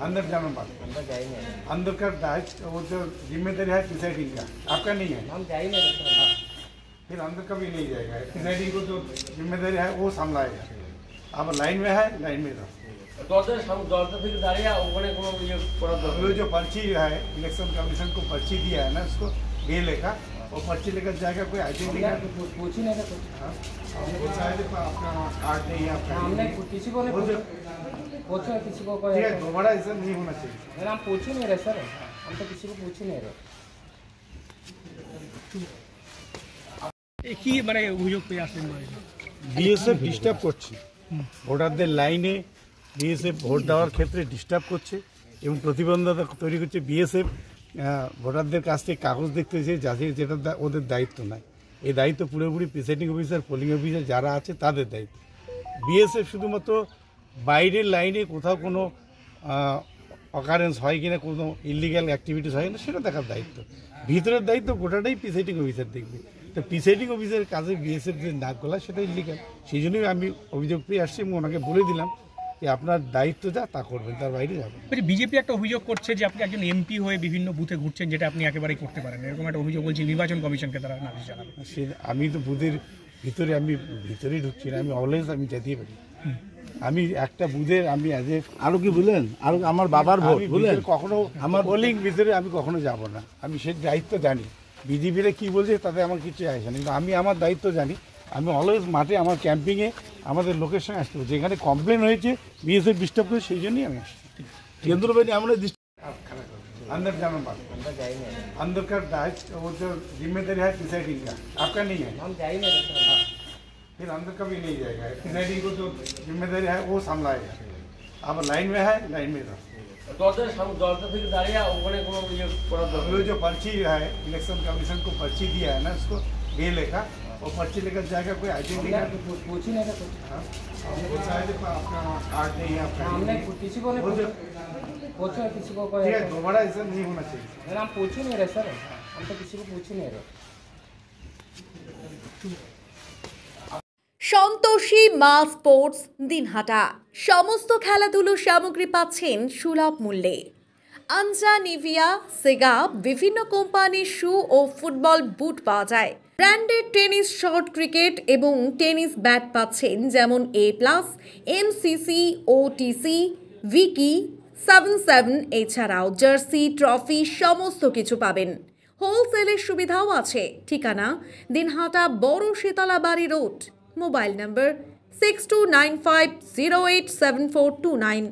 अंदर जाना बात अंदर जा ही नहीं रहे। अंदर का दायित्व वो जो जिम्मेदारी है प्रिसाइडिंग का आपका नहीं है। हम जा ही नहीं रहे सर। फिर अंदर कभी नहीं जाएगा। प्रिसाइडिंग को जो जिम्मेदारी है वो संभालेगा। आप लाइन में है, लाइन में रहो। दरवाजा থেকে দাঁড়িয়ে ওখানে কোনো ইয়ে করার দরকার वो जो पर्ची है इलेक्शन कमीशन को पर्ची दिया है ना उसको ये लेखा वो पर्ची लेकर जाएगा कोई आईडी नहीं। पूछ ही नहीं रहे कुछ। वो शायद आपका कार्ड नहीं है आपका। हमने किसी को नहीं पूछा, किसी को कोई ठीक है, दोबारा ऐसा नहीं होना चाहिए। नहीं, हम पूछ ही नहीं रहे सर, हम तो किसी को पूछ ही नहीं रहे। কি মানে অভিযোগ পেয়ে আসলেন? বিএসএফ ডিস্টার্ব করছে, ভোটারদের লাইনে বিএসএফ ভোট দেওয়ার ক্ষেত্রে ডিস্টার্ব করছে এবং প্রতিবন্ধকতা তৈরি করছে। বিএসএফ ভোটারদের কাছ থেকে কাগজ দেখতে এসে যাদের যেটা ওদের দায়িত্ব নয়, এই দায়িত্ব পুরোপুরি প্রিসাইডিং অফিসার, পোলিং অফিসার যারা আছে তাদের দায়িত্ব। বিএসএফ শুধুমাত্র বাইরের লাইনে কোথাও কোনো অকারেন্স হয় কিনা, কোনো ইলিগ্যাল অ্যাক্টিভিটিস হয় না সেটা দেখার দায়িত্ব। ভিতরের দায়িত্ব গোটাটাই প্রিসাইডিং অফিসার দেখবে। তো প্রিসাইডিং অফিসারের কাজে বিএসএফ যে নাক গলা সেটা ইলিগ্যাল, সেই জন্যই আমি অভিযোগ পেয়ে আসছি এবং ওনাকে বলে দিলাম যে আপনার দায়িত্ব যা তা করবেন, তার বাইরে যাবেন। বিজেপি একটা অভিযোগ করছে যে আপনি একজন এমপি হয়ে বিভিন্ন বুথে ঘুরছেন, যেটা আপনি একেবারেই করতে পারেন, এরকম একটা অভিযোগ বলছি নির্বাচন কমিশনকে তারা নালিশ জানাবে। সে আমি তো বুথের ভিতরে ভিতরেই ঢুকছি না, আমি অলওয়েজ আমি যেতেই পারি। আমি একটা বুথের আমি অ্যাজ এ আরো কি বলেন, আরো আমার বাবার ভোট বলেন, কখনো আমার পোলিং ভিতরে আমি কখনো যাব না। আমি সেই দায়িত্ব জানি, বিজেপিরা কী বলছে তাতে আমার কিছু আসে না, কিন্তু আমি আমার দায়িত্ব জানি। আমি অলওয়েজ মাঠে আমার ক্যাম্পিংয়ে আমাদের লোকের সঙ্গে আসতে হবে। যেখানে কমপ্লেন হয়েছে বিএসএফ ডিস্টার্ব করে, সেই জন্যই আমি আসছি। কেন্দ্র বাহিনী আমরা अंदर जाना बात अंदर जा ही नहीं रहे। अंदर का दायित्व वो जो जिम्मेदारी है प्रिसाइडिंग का आपका नहीं है। हम जा ही नहीं रहे सर। फिर अंदर कभी नहीं जाएगा। प्रिसाइडिंग को जो जिम्मेदारी है वो संभालेगा। आप लाइन में है, लाइन में रहो। दरवाजा থেকে দাঁড়িয়ে ওখানে কোনো ইয়ে করার দরকার वो जो पर्ची है इलेक्शन कमीशन को पर्ची दिया है ना उसको ये लेखा वो पर्ची लेकर जाएगा कोई आईडी नहीं है। पूछ ही नहीं रहे कुछ। वो शायद आपका कार्ड नहीं है आपका। हमने किसी को नहीं पूछा, किसी को कोई ठीक है, दोबारा ऐसा नहीं होना चाहिए। नहीं, हम पूछ ही नहीं रहे सर, हम तो किसी को पूछ ही नहीं रहे। সন্তোষী মা স্পোর্টস দিনহাটা সমস্ত খেলাধুলো সামগ্রী পাচ্ছেন সুলভ মূল্যে। আনজা, নিভিয়া, সেগা বিভিন্ন কোম্পানির শু ও ফুটবল বুট পাওয়া যায়। ব্র্যান্ডেড টেনিস, শর্ট ক্রিকেট এবং টেনিস ব্যাট পাচ্ছেন যেমন A+, MCC, OTC, ভিকি, 77, এছাড়াও জার্সি, ট্রফি সমস্ত কিছু পাবেন। হোলসেলের সুবিধাও আছে। ঠিকানা দিনহাটা বড় শীতলা বাড়ি রোড। মোবাইল নম্বর 6295087429।